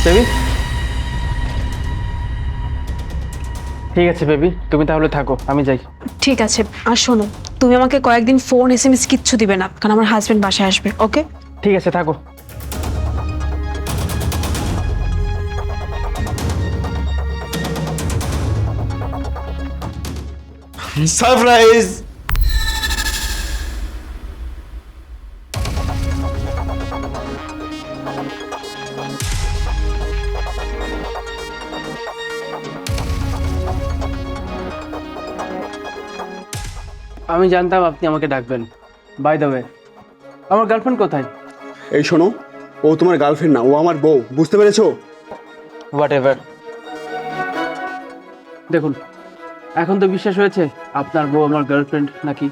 Baby, ঠিক আছে baby, তুমি তাহলে থাকো, আমি যাই। ঠিক আছে, আর শোনো, তুমি আমাকে কয়েকদিন ফোন SMS কিচ্ছু দিবে না, কারণ আমার হাজবেন্ড বাসায় আসবে। ওকে? ঠিক আছে, থাকো। সারপ্রাইজ। আমি জানতাম আপনি আমাকে ডাকবেন। বাই দ্য ওয়ে, আমার গার্লফ্রেন্ড কোথায়? এই শোনো, ও তোমার গার্লফ্রেন্ড না, ও আমার বউ, বুঝতে পেরেছো? What ever. দেখুন, এখন তো বিশ্বাস হয়েছে আপনার বউ আমার গার্লফ্রেন্ড নাকি?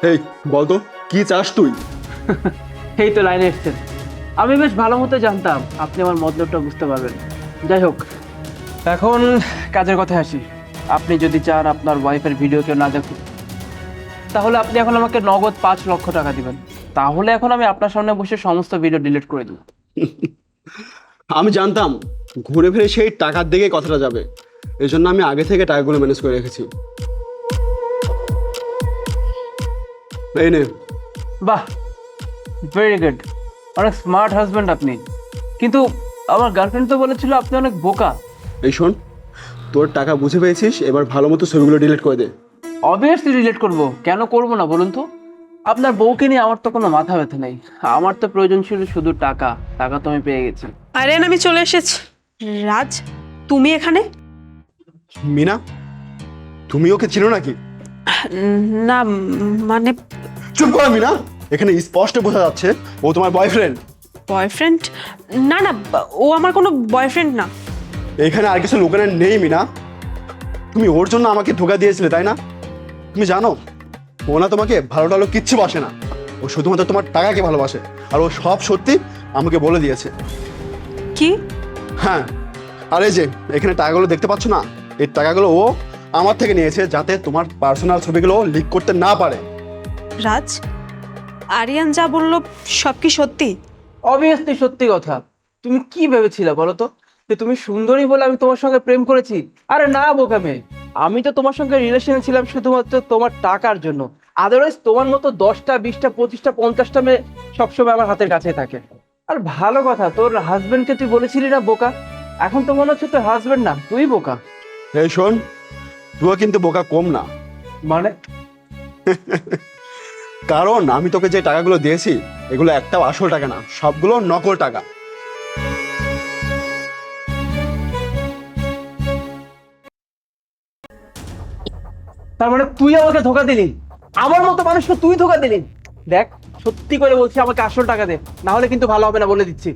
এই বলতো, কি চাস তুই? এই তো লাইনে এসছেন। আমি বেশ ভালো মতো জানতাম আপনি আমার মতলবটা বুঝতে পারবেন। যাই হোক, এখন কাজের কথায় আসি। আপনি যদি চান আপনার ওয়াইফের ভিডিও কেউ না দেখুন, তাহলে আপনি এখন আমাকে নগদ 5 লক্ষ টাকা দিবেন। তাহলে এখন আমি আপনার সামনে বসে সমস্ত ভিডিও ডিলিট করে দেবো। আমি জানতাম ঘুরে ফিরে সেই টাকার দিকে কথাটা যাবে, এই জন্য আমি আগে থেকে টাকাগুলো ম্যানেজ করে রেখেছি। এই নে। বাহ, ভেরি গুড, অনেক স্মার্ট হাজব্যান্ড আপনি। কিন্তু আমার গার্লফ্রেন্ড তো বলেছিল আপনি অনেক বোকা। এই শোন, তোর টাকা বুঝে পেয়েছিস, এবার ভালো মতো ছবিগুলো ডিলিট করে দে। অবভিয়াসলি ডিলিট করব, কেন করব না বলুন তো? আপনার বউকে নিয়ে আমার তো কোনো মাথা ব্যথা নেই। আমার তো প্রয়োজন ছিল শুধু টাকা। টাকা তো আমি পেয়ে গেছি। আরিয়ান, আমি চলে এসেছি। রাজ, তুমি এখানে? মিনা, তুমি ওকে চিনো নাকি? না, মানে চুপ করো মিনা, এখানে স্পষ্ট বোঝা যাচ্ছে ও তোমার বয়ফ্রেন্ড। বয়ফ্রেন্ড? না না, ও আমার কোনো বয়ফ্রেন্ড না। এখানে আর কিছু লোকেরা নেই মিনা, তুমি ওর জন্য আমাকে ধোকা দিয়েছিলে তাই না? তুমি জানো ও না তোমাকে ভালো টালো কিচ্ছু বাসে না, ও শুধুমাত্র তোমার টাকাকে ভালোবাসে, আর ও সব সত্যি আমাকে বলে দিয়েছে। কি? হ্যাঁ, আর এই যে এখানে টাকাগুলো দেখতে পাচ্ছ না, এই টাকাগুলো ও আমার থেকে নিয়েছে যাতে তোমার পার্সোনাল ছবিগুলো লিক করতে না পারে। রাজ, আরিয়ান যা বললো সব কি সত্যি? অবভিয়াসলি সত্যি কথা। তুমি কি ভেবেছিলে বলো তো, যে তুমি সুন্দরী বলে আমি তোমার সঙ্গে প্রেম করেছি? আরে না বোকা মেয়ে, আমি তো তোমার সঙ্গে রিলেশনে ছিলাম শুধুমাত্র তোমার টাকার জন্য। আদারওয়াইজ তোমার মতো 10টা 20টা 25টা 50টা মেয়ে সবসময় আমার হাতের কাছে থাকে। আর ভালো কথা, তোর হাজবেন্ডকে তুই বলেছিলি না বোকা? এখন তো মনে হচ্ছে তোর হাজবেন্ড না, তুই বোকা। এই শোন, তুইও কিন্তু বোকা কম না, মানে? কারণ আমি তোকে যে টাকাগুলো দিয়েছি এগুলো একটাও আসল টাকা না, সবগুলো নকল টাকা। তার মানে তুই আমাকে ধোকা দিলি? আমার মতো মানুষকে তুই ধোকা দিলি? দেখ, সত্যি করে বলছি, আমাকে আসল টাকা দে, না হলে কিন্তু ভালো হবে না বলে দিচ্ছি।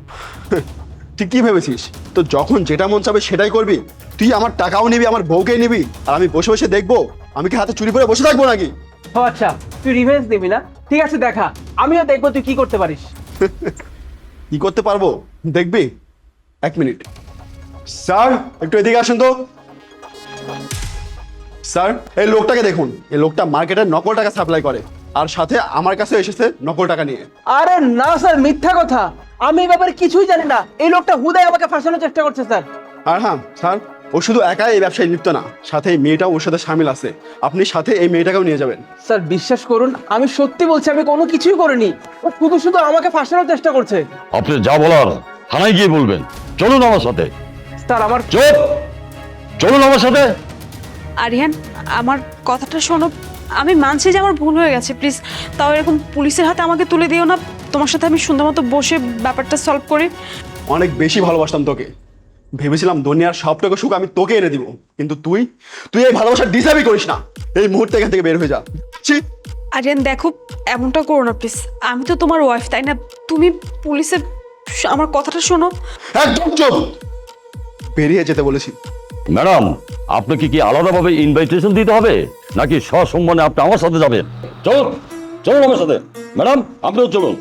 তুই কি ভেবেছিস তো যখন যেটা মন চাবে সেটাই করবি? তুই আমার টাকাও নিবি, আমার বউকে নিবি, আর আমি বসে বসে দেখবো? আমি কি হাতে চুরি করে বসে থাকবো নাকি? ও আচ্ছা, তুই রিভেঞ্জ দিবি না? ঠিক আছে, দেখা, আমিও দেখবো তুই কি করতে পারিস। কি করতে পারবো দেখবি? 1 মিনিট। স্যার, একটু এদিকে আসুন তো। স্যার, এই লোকটাকে দেখুন, এই লোকটা মার্কেটে নকল টাকা সাপ্লাই করে, আর সাথে আমার কাছে এসেছে নকল টাকা নিয়ে। আরে না স্যার, মিথ্যা কথা, আমি এই ব্যাপারে কিছুই জানি না। এই লোকটা হুদাই আমাকে ফাঁসানোর চেষ্টা করছে স্যার। আর হ্যাঁ স্যার, ও শুধু একাই এই ব্যবসায় লিপ্ত না, সাথে এই মেয়েটাও ওর সাথে সামিল আছে। আপনি সাথে এই মেয়েটাকেও নিয়ে যাবেন। স্যার বিশ্বাস করুন, আমি সত্যি বলছি, আমি কোনো কিছুই করিনি। ও শুধু শুধু আমাকে ফাঁসানোর চেষ্টা করছে। আপনি যা বলার থানায় গিয়ে বলবেন। চলুন আমার সাথে। স্যার আমার চুপ, চলুন আমার সাথে। আরিয়ান, আমার কথাটা শোনো। আমি মানছি যে আমার ভুল হয়ে গেছে, প্লিজ তাও এরকম পুলিশের হাতে আমাকে তুলে দিও না। তোমার সাথে আমি সুন্দর মতো বসে ব্যাপারটা সলভ করি। অনেক বেশি ভালোবাসতাম তোকে, ভেবেছিলাম দুনিয়ার সবটুকু সুখ আমি তোকে এনে দিব, কিন্তু তুই তুই এই ভালোবাসা ডিজার্ভই করিস না। এই মুহূর্তে এখান থেকে বের হয়ে যা। ছি! আরিয়ান দেখো, এমনটা করো না প্লিজ। আমি তো তোমার ওয়াইফ, তাই না? তুমি পুলিশে আমার কথাটা শোনো। একদম চুপ, বেরিয়ে যেতে বলেছি। ম্যাডাম, আপনাকে কি আলাদাভাবে ইনভাইটেশন দিতে হবে, নাকি সসম্মানে আপনি আমার সাথে যাবেন? চলুন, চলুন আমার সাথে। ম্যাডাম, আপনিও চলুন।